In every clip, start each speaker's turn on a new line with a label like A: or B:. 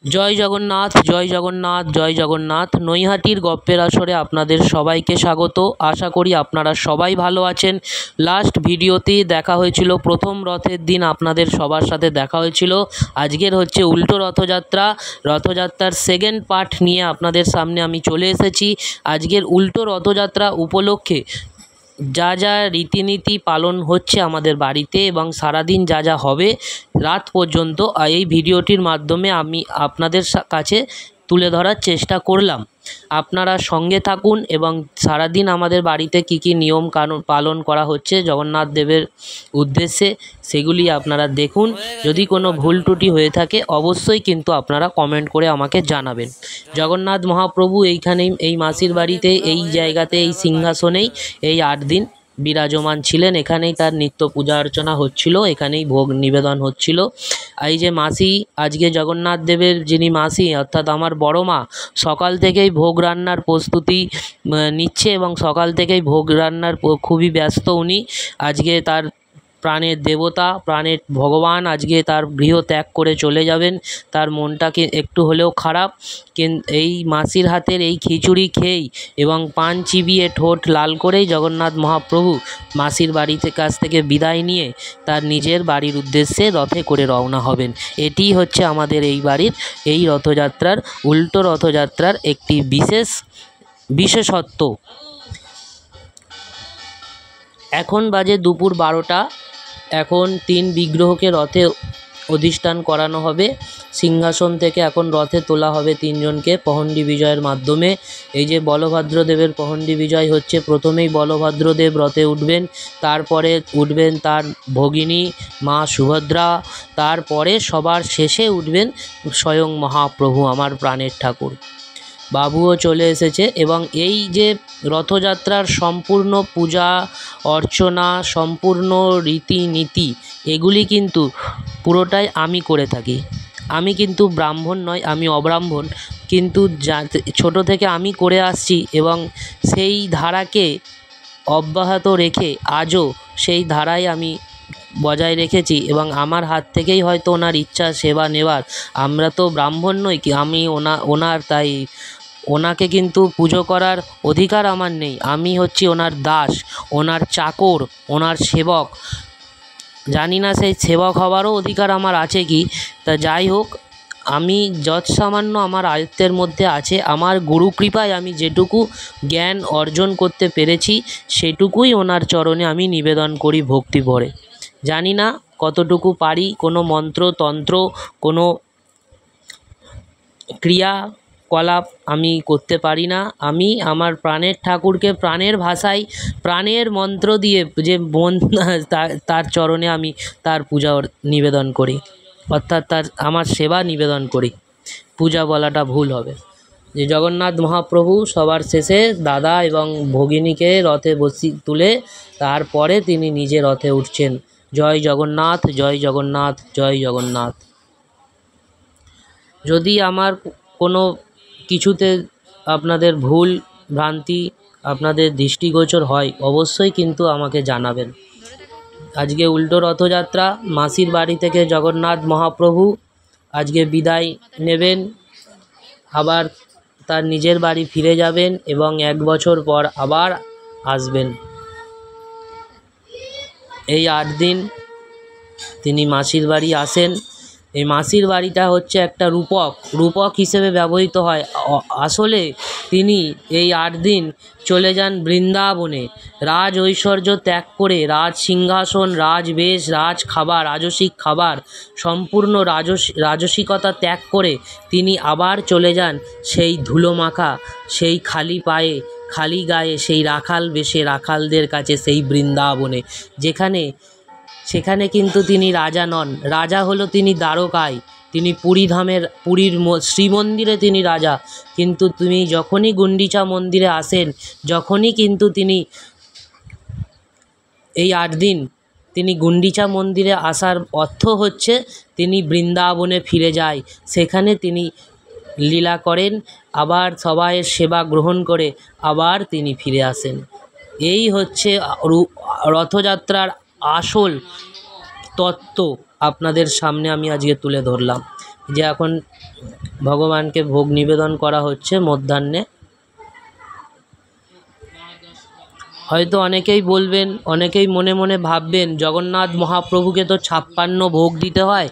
A: জয় জগন্নাথ, জয় জগন্নাথ, জয় জগন্নাথ। নৈহাটির গপ্পের আসরে আপনাদের সবাইকে স্বাগত। আশা করি আপনারা সবাই ভালো আছেন। লাস্ট ভিডিওতে দেখা হয়েছিল প্রথম রথের দিন, আপনাদের সবার সাথে দেখা হয়েছিল। আজকের হচ্ছে উল্টো রথযাত্রা। রথযাত্রার সেকেন্ড পার্ট নিয়ে আপনাদের সামনে আমি চলে এসেছি। আজকের উল্টো রথযাত্রা উপলক্ষে যা যা রীতিনীতি পালন হচ্ছে আমাদের বাড়িতে এবং সারাদিন যা যা হবে রাত পর্যন্ত, এই ভিডিওটির মাধ্যমে আমি আপনাদের কাছে তুলে ধরার চেষ্টা করলাম। আপনারা সঙ্গে থাকুন এবং সারাদিন আমাদের বাড়িতে কি কি নিয়ম কানুন পালন করা হচ্ছে জগন্নাথ দেবের উদ্দেশ্যে সেগুলি আপনারা দেখুন। যদি কোনো ভুল ত্রুটি হয়ে থাকে অবশ্যই কিন্তু আপনারা কমেন্ট করে আমাকে জানাবেন। জগন্নাথ মহাপ্রভু এইখানেই, এই মাসির বাড়িতে, এই জায়গাতে, এই সিংহাসনেই এই 8 দিন বিরাজমান ছিলেন। এখানেই তার নিত্য পূজা অর্চনা হচ্ছিল, এখানেই ভোগ নিবেদন হচ্ছিল। এই যে মাসি, আজকে জগন্নাথ দেবের যিনি মাসি অর্থাৎ আমার বড় মা, সকাল থেকেই ভোগ রান্নার প্রস্তুতি নিচ্ছে এবং সকাল থেকেই ভোগ রান্নার খুবই ব্যস্ত উনি। আজকে তার প্রাণের দেবতা, প্রাণের ভগবান আজকে তার গৃহ ত্যাগ করে চলে যাবেন। তার মনটাকে একটু হলেও খারাপ, কিন্তু এই মাসির হাতের এই খিচুড়ি খেয়েই এবং পান চিবিয়ে ঠোঁট লাল করেই জগন্নাথ মহাপ্রভু মাসির বাড়িতে কাছ থেকে বিদায় নিয়ে তার নিজের বাড়ির উদ্দেশ্যে রথে করে রওনা হবেন। এটিই হচ্ছে আমাদের এই বাড়ির এই রথযাত্রার, উল্টো রথযাত্রার একটি বিশেষত্ব। এখন বাজে দুপুর 12টা। এখন 3 বিগ্রহকে রথে অধিষ্ঠান করানো হবে। সিংহাসন থেকে এখন রথে তোলা হবে 3 জনকে পহণ্ডি বিজয়ের মাধ্যমে। এই যে বলভদ্রদেবের পহণ্ডি বিজয় হচ্ছে, প্রথমেই বলভদ্রদেব রথে উঠবেন, তারপরে উঠবেন তার ভগিনী মা সুভদ্রা, তারপরে সবার শেষে উঠবেন স্বয়ং মহাপ্রভু আমার প্রাণের ঠাকুর। বাবুও চলে এসেছে এবং এই যে রথযাত্রার সম্পূর্ণ পূজা অর্চনা, সম্পূর্ণ রীতিনীতি, এগুলি কিন্তু পুরোটাই আমি করে থাকি। আমি কিন্তু ব্রাহ্মণ নয়, আমি অব্রাহ্মণ, কিন্তু ছোট থেকে আমি করে আসছি এবং সেই ধারাকে অব্যাহত রেখে আজও সেই ধারায় আমি বজায় রেখেছি এবং আমার হাত থেকেই হয়তো ওনার ইচ্ছা সেবা নেবার। আমরা তো ব্রাহ্মণ নই কি, আমি ওনার তাই ওনাকে কিন্তু পুজো করার অধিকার আমার নেই। আমি হচ্ছি ওনার দাস, ওনার চাকর, ওনার সেবক। জানি না সেই সেবক হওয়ারও অধিকার আমার আছে কি, তা যাই হোক, আমি যৎসামান্য আমার আয়ত্তের মধ্যে আছে, আমার গুরু কৃপায় আমি যেটুকু জ্ঞান অর্জন করতে পেরেছি সেটুকুই ওনার চরণে আমি নিবেদন করি ভক্তি ভরে। জানি না কতটুকু পারি, কোনো মন্ত্র তন্ত্র, কোনো ক্রিয়াকলাপ আমি করতে পারি না। আমি আমার প্রাণের ঠাকুরকে প্রাণের ভাষায়, প্রাণের মন্ত্র দিয়ে যে তার চরণে আমি তার পূজা নিবেদন করি, অর্থাৎ আমার সেবা নিবেদন করি। পূজা বলাটা ভুল হবে। যে জগন্নাথ মহাপ্রভু সবার শেষে দাদা এবং ভগিনীকে রথে তুলে তারপরে তিনি নিজে রথে উঠছেন। জয় জগন্নাথ, জয় জগন্নাথ, জয় জগন্নাথ। যদি আমার কোনো কিছুতে আপনাদের ভুল ভ্রান্তি আপনাদের দৃষ্টিগোচর হয় অবশ্যই কিন্তু আমাকে জানাবেন। আজকে উল্টো রথযাত্রা, মাসির বাড়ি থেকে জগন্নাথ মহাপ্রভু আজকে বিদায় নেবেন, আবার তার নিজের বাড়ি ফিরে যাবেন এবং 1 বছর পর আবার আসবেন। এই 8 দিন তিনি মাসির বাড়ি আসেন। এই মাসির বাড়িটা হচ্ছে একটা রূপক হিসেবে ব্যবহৃত হয়। আসলে তিনি এই 8 দিন চলে যান বৃন্দাবনে, রাজ ঐশ্বর্য ত্যাগ করে, রাজ সিংহাসন, রাজবেশ, রাজসিক খাবার, সম্পূর্ণ রাজসিকতা ত্যাগ করে তিনি আবার চলে যান সেই ধুলোমাখা, সেই খালি পায়ে খালি গায়ে, সেই রাখাল বেশে রাখালদের কাছে, সেই বৃন্দাবনে, সেখানে কিন্তু তিনি রাজা নন। রাজা হলো তিনি দ্বারকায়, তিনি পুরীর শ্রীমন্দিরে তিনি রাজা। কিন্তু তিনি যখনই গুন্ডিচা মন্দিরে আসেন, যখনই কিন্তু তিনি এই 8 দিন তিনি গুন্ডিচা মন্দিরে আসার অর্থ হচ্ছে তিনি বৃন্দাবনে ফিরে যায়, সেখানে তিনি লীলা করেন, আবার সবাইয়ের সেবা গ্রহণ করে আবার তিনি ফিরে আসেন। এই হচ্ছে রথযাত্রার আসল তত্ত্ব আপনাদের সামনে আমি আজকে তুলে ধরলাম। যে এখন ভগবানকে ভোগ নিবেদন করা হচ্ছে মধ্যাহ্নে। হয়তো অনেকেই বলবেন, অনেকেই মনে মনে ভাববেন জগন্নাথ মহাপ্রভুকে তো 56 ভোগ দিতে হয়।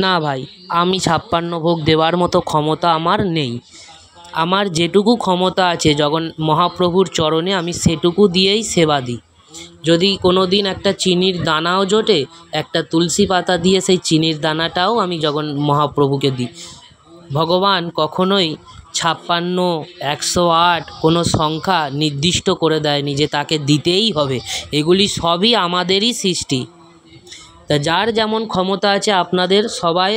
A: না ভাই, আমি 56 ভোগ দেওয়ার মতো ক্ষমতা আমার নেই। আমার যেটুকু ক্ষমতা আছে মহাপ্রভুর চরণে আমি সেটুকু দিয়েই সেবা দিই। যদি কোনো দিন একটা চিনির দানাও জোটে, একটা তুলসী পাতা দিয়ে সেই চিনির দানাটাও আমি মহাপ্রভুকে দিই। ভগবান কখনোই 56, 108 কোনো সংখ্যা নির্দিষ্ট করে দেয়নি যে তাকে দিতেই হবে। এগুলি সবই আমাদেরই সৃষ্টি। তা যার যেমন ক্ষমতা আছে আপনাদের সবাই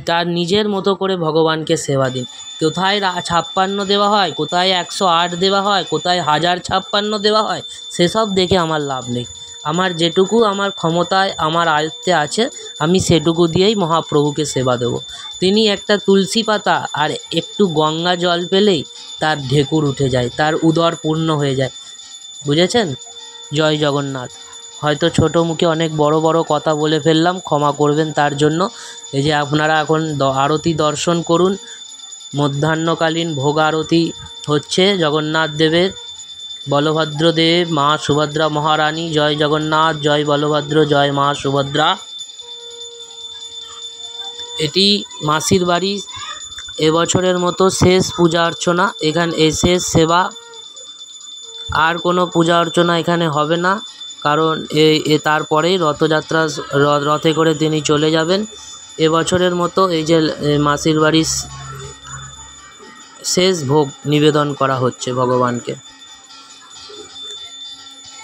A: তার নিজের মতো করে ভগবানকে সেবা দিন। কোথায় 56 দেওয়া হয়, কোথায় 108 দেওয়া হয়, কোথায় 1056 দেওয়া হয়, সেসব দেখে আমার লাভ নেই। আমার যেটুকু আমার ক্ষমতায় আমার আয়ত্তে আছে আমি সেটুকু দিয়েই মহাপ্রভুকে সেবা দেব। তিনি একটা তুলসী পাতা আর একটু গঙ্গা জল পেলেই তার ঢেকুর উঠে যায়, তার উদর পূর্ণ হয়ে যায়। বুঝেছেন? জয় জগন্নাথ। হয়তো ছোটো মুখে অনেক বড় বড় কথা বলে ফেললাম, ক্ষমা করবেন তার জন্য। এই যে আপনারা এখন আরতি দর্শন করুন, মধ্যাহ্নকালীন ভোগ আরতি হচ্ছে জগন্নাথ দেবের। বলভদ্র দেব, মা সুভদ্রা মহারানী, জয় জগন্নাথ, জয় বলভদ্র, জয় মা সুভদ্রা। এটি মাসির বাড়ি এবছরের মতো শেষ পূজা অর্চনা, এখানে শেষ সেবা। আর কোনো পূজা অর্চনা এখানে হবে না, কারণ তারপরেই রথযাত্রা, রথে করে তিনি চলে যাবেন। এবছরের মতো এই যে মাসির বাড়ির শেষ ভোগ নিবেদন করা হচ্ছে ভগবানকে।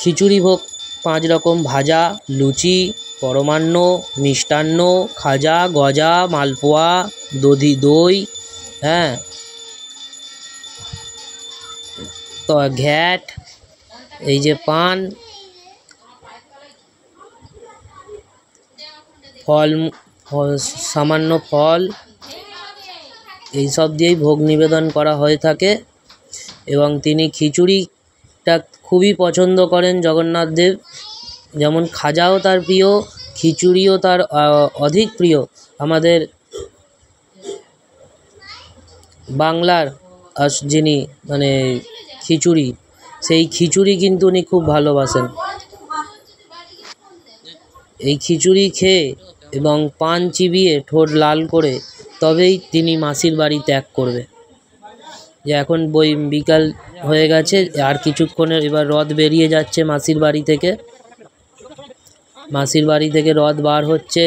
A: খিচুড়ি ভোগ 5 রকম, ভাজা, লুচি, পরমান্ন, মিষ্টান্ন, খাজা, গজা, মালপোয়া, দই, হ্যাঁ, তো ঘ্যাট, এই যে পান, সামান্য ফল, এইসব দিয়েই ভোগ নিবেদন করা হয়ে থাকে। এবং তিনি খিচুড়িটা খুবই পছন্দ করেন জগন্নাথ দেব। যেমন খাজাও তার প্রিয়, খিচুড়িও তার অধিক প্রিয়। আমাদের বাংলার যিনি মানে খিচুড়ি, সেই খিচুড়ি কিন্তু উনি খুব ভালোবাসেন। এই খিচুড়ি খেয়ে এবং পান চিবিয়ে ঠোঁট লাল করে তবেই তিনি মাসির বাড়ি ত্যাগ করবে। যে এখন বিকাল হয়ে গেছে, আর কিছুক্ষণের এবার রথ বেরিয়ে যাচ্ছে মাসির বাড়ি থেকে। মাসির বাড়ি থেকে রথ বার হচ্ছে।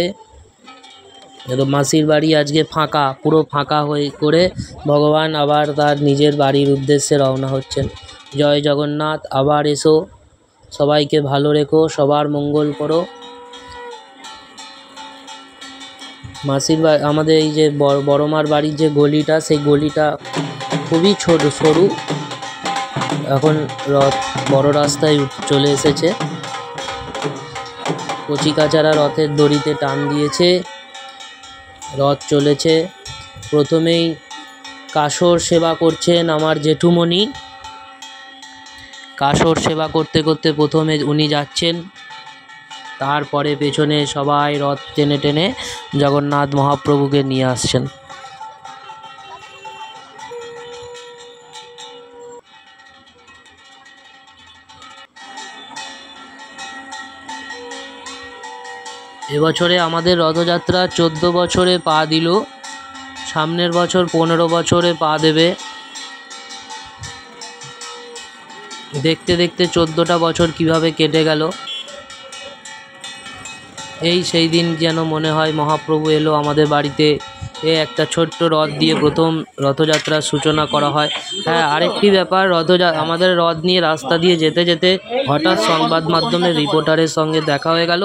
A: মাসির বাড়ি আজকে ফাঁকা, পুরো ফাঁকা করে ভগবান আবার তার নিজের বাড়ির উদ্দেশ্যে রওনা হচ্ছেন। জয় জগন্নাথ। আবার এসো, সবাইকে ভালো রেখো, সবার মঙ্গল করো। মাসির বাড়ি, আমাদের এই যে বড়মার বাড়ির যে গলিটা, সেই গলিটা খুবই সরু। এখন রথ বড় রাস্তায় চলে এসেছে। কচিকাচারা রথের দড়িতে টান দিয়েছে, রথ চলেছে। প্রথমেই কাসর সেবা করছেন আমার জেঠুমণি। কাসর সেবা করতে করতে প্রথমে উনি যাচ্ছেন, তারপরে পেছনে সবাই রথ টেনে টেনে জগন্নাথ মহাপ্রভুকে নিয়ে আসছেন। এবছরে আমাদের রথযাত্রা 14 বছরে পা দিল, সামনের বছর 15 বছরে পা দেবে। দেখতে দেখতে 14টা বছর কিভাবে কেটে গেল। এই সেই দিন যেন মনে হয় মহাপ্রভু এলো আমাদের বাড়িতে। একটা ছোট্ট রথ দিয়ে প্রথম রথযাত্রার সূচনা করা হয়। হ্যাঁ, আরেকটি ব্যাপার, আমাদের রথ নিয়ে রাস্তা দিয়ে যেতে যেতে হঠাৎ সংবাদ মাধ্যমের রিপোর্টারের সঙ্গে দেখা হয়ে গেল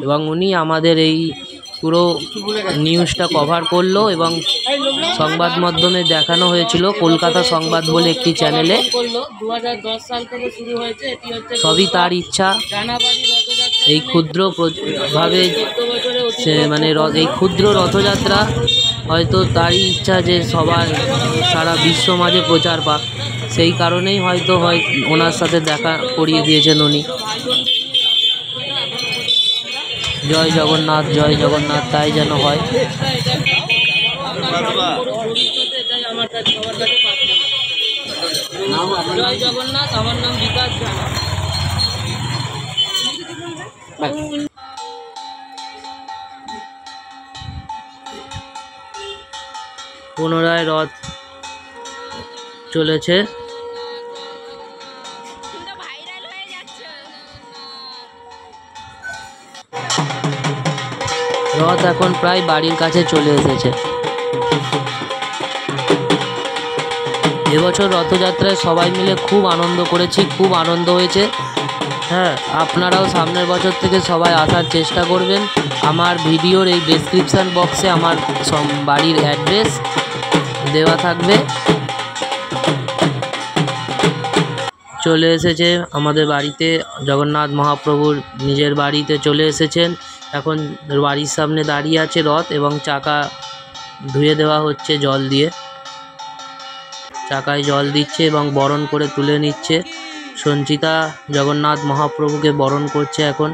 A: এবং উনি আমাদের এই পুরো নিউজটা কভার করলো এবং সংবাদ মাধ্যমে দেখানো হয়েছিল কলকাতা সংবাদ বলে একটি চ্যানেলে। 2010 সাল থেকে শুরু হয়েছে, এটি হচ্ছে সবই তার ইচ্ছা। এই ক্ষুদ্রভাবে মানে এই ক্ষুদ্র রথযাত্রা হয়তো তারই ইচ্ছা যে সবার সারা বিশ্ব মাঝে প্রচার পাক, সেই কারণেই হয়তো ওনার সাথে দেখা করিয়ে দিয়েছেন উনি। জয় জগন্নাথ, জয় জগন্নাথ, তাই যেন হয়। জয় জগন্নাথ, আমার নাম বিকাশ জানা। পুনরায় রথ চলেছে। রথ এখন প্রায় বাড়ির কাছে চলে এসেছে। এবছর রথযাত্রায় সবাই মিলে খুব আনন্দ করেছি, খুব আনন্দ হয়েছে। হ্যাঁ, আপনারাও সামনের বছর থেকে সবাই আসার চেষ্টা করবেন। আমার ভিডিওর এই ডেসক্রিপশান বক্সে আমার বাড়ির অ্যাড্রেস দেওয়া থাকবে। চলে এসেছে আমাদের বাড়িতে, জগন্নাথ মহাপ্রভুর নিজের বাড়িতে চলে এসেছেন। এখন বাড়ির সামনে দাঁড়িয়ে আছে রথ এবং চাকা ধুয়ে দেওয়া হচ্ছে জল দিয়ে। চাকায় জল দিচ্ছে এবং বরণ করে তুলে নিচ্ছে। সঞ্চিতা জগন্নাথ মহাপ্রভুকে বরণ করছে এখন।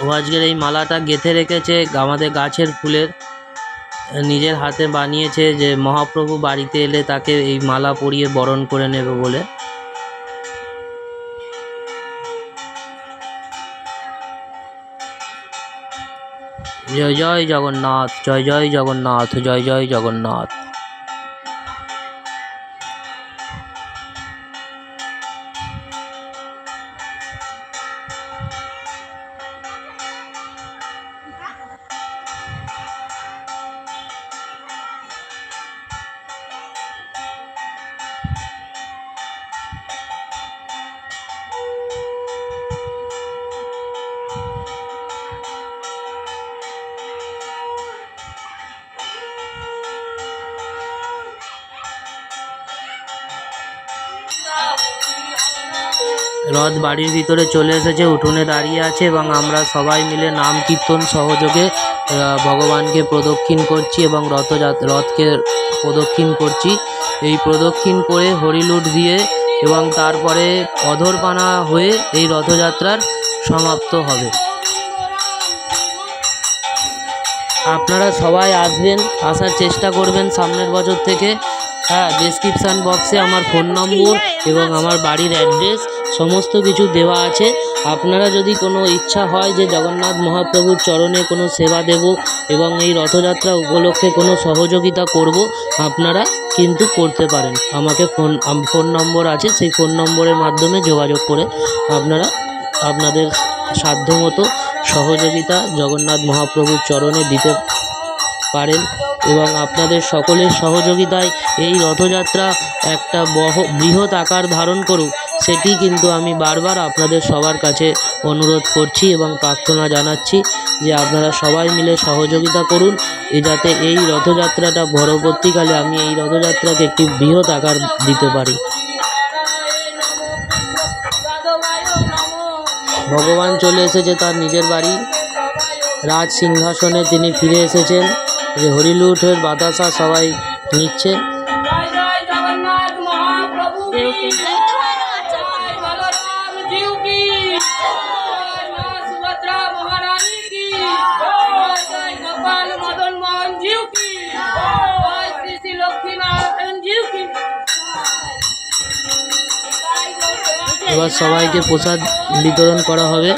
A: ও আজকের এই মালাটা গেঁথে রেখেছে আমাদের গাছের ফুলের, নিজের হাতে বানিয়েছে, যে মহাপ্রভু বাড়িতে এলে তাকে এই মালা পরিয়ে বরণ করে নেবে বলে। জয় জয় জগন্নাথ, জয় জয় জগন্নাথ, জয় জয় জগন্নাথ। রথ বাড়ির ভিতরে চলে এসেছে, উঠোনে দাঁড়িয়ে আছে এবং আমরা সবাই মিলে নাম কীর্তন সহযোগে ভগবানকে প্রদক্ষিণ করছি এবং রথকে প্রদক্ষিণ করছি। এই প্রদক্ষিণ করে হরিলুট দিয়ে এবং তারপরে অধরপানা হয়ে এই রথযাত্রার সমাপ্ত হবে। আপনারা সবাই আসবেন, আসার চেষ্টা করবেন সামনের বছর থেকে। হ্যাঁ, ডেসক্রিপশান বক্সে আমার ফোন নম্বর এবং আমার বাড়ির অ্যাড্রেস সমস্ত কিছু দেওয়া আছে। আপনারা যদি কোনো ইচ্ছা হয় যে জগন্নাথ মহাপ্রভুর চরণে কোনো সেবা দেব এবং এই রথযাত্রা উপলক্ষে কোনো সহযোগিতা করব, আপনারা কিন্তু করতে পারেন। আমাকে ফোন নম্বর আছে, সেই ফোন নম্বরের মাধ্যমে যোগাযোগ করে আপনারা আপনাদের সাধ্যমতো সহযোগিতা জগন্নাথ মহাপ্রভুর চরণে দিতে পারেন এবং আপনাদের সকলের সহযোগিতায় এই রথযাত্রা একটা বৃহৎ আকার ধারণ করুক, সেটি কিন্তু আমি বারবার আপনাদের সবার কাছে অনুরোধ করছি এবং প্রার্থনা জানাচ্ছি যে আপনারা সবাই মিলে সহযোগিতা করুন, যাতে এই রথযাত্রাটা পরবর্তীকালে আমি এই রথযাত্রাকে একটি বৃহৎ আকার দিতে পারি। ভগবান চলে এসেছে তার নিজের বাড়ি, রাজ সিংহাসনে তিনি ফিরে এসেছেন। যে হরিলুটের বাতাসা সবাই নিচ্ছে। এবার সবাইকে প্রসাদ বিতরণ করা হবে।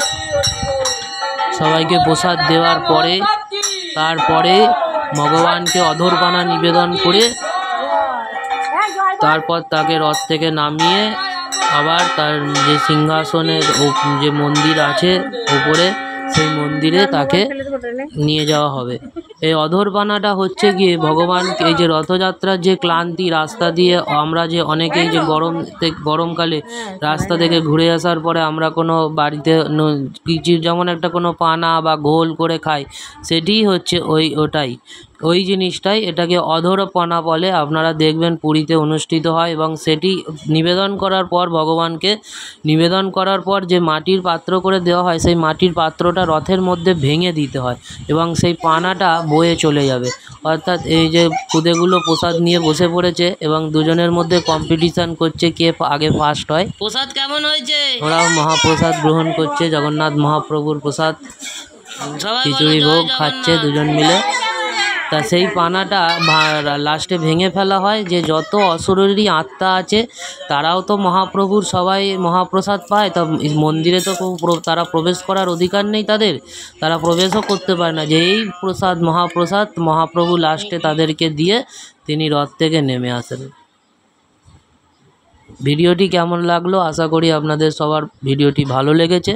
A: সবাইকে প্রসাদ দেওয়ার পরে তারপরে ভগবানকে অধরপানা নিবেদন করে তারপর তাকে রথ থেকে নামিয়ে আবার তার যে সিংহাসনের যে মন্দির আছে উপরে, সেই মন্দিরে তাকে নিয়ে যাওয়া হবে। এই অধরপানাটা হচ্ছে গিয়ে ভগবান, এই যে রথযাত্রার যে ক্লান্তি, রাস্তা দিয়ে আমরা যে অনেকেই যে গরমকালে রাস্তা থেকে ঘুরে আসার পরে আমরা কোনো বাড়িতে কিছু যেমন একটা কোনো পানা বা ঘোল করে খাই, সেটিই হচ্ছে ওটাই। ওই জিনিসটাই এটাকে অধরপনা বলে। আপনারা দেখবেন পুরীতে অনুষ্ঠিত হয় এবং সেটি নিবেদন করার পর ভগবানকে নিবেদন করার পর যে মাটির পাত্র করে দেওয়া হয় সেই মাটির পাত্রটা রথের মধ্যে ভেঙে দিতে হয় এবং সেই পানাটা বয়ে চলে যাবে। অর্থাৎ এই যে খুদেগুলো প্রসাদ নিয়ে বসে পড়েছে এবং দুজনের মধ্যে কম্পিটিশান করছে কে আগে ফার্স্ট হয়। প্রসাদ কেমন হয়েছে? ওরাও মহাপ্রসাদ গ্রহণ করছে, জগন্নাথ মহাপ্রভুর প্রসাদ খিচুড়ি ভোগ খাচ্ছে দুজন মিলে। তা সেই পানাটা লাস্টে ভেঙে ফেলা হয়, যে যত অশরীরী আত্মা আছে তারাও তো মহাপ্রভুর সবাই মহাপ্রসাদ পায়। তা মন্দিরে তো তারা প্রবেশ করার অধিকার নেই তাদের, তারা প্রবেশও করতে পারে না। যে এই প্রসাদ মহাপ্রসাদ মহাপ্রভু লাস্টে তাদেরকে দিয়ে তিনি রথ থেকে নেমে আসেন। ভিডিওটি কেমন লাগলো? আশা করি আপনাদের সবার ভিডিওটি ভালো লেগেছে।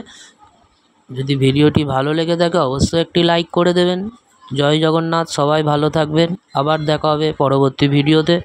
A: যদি ভিডিওটি ভালো লেগে থাকে অবশ্যই একটি লাইক করে দেবেন। জয় জগন্নাথ, সবাই ভালো থাকবেন। আবার দেখা হবে পরবর্তী ভিডিওতে।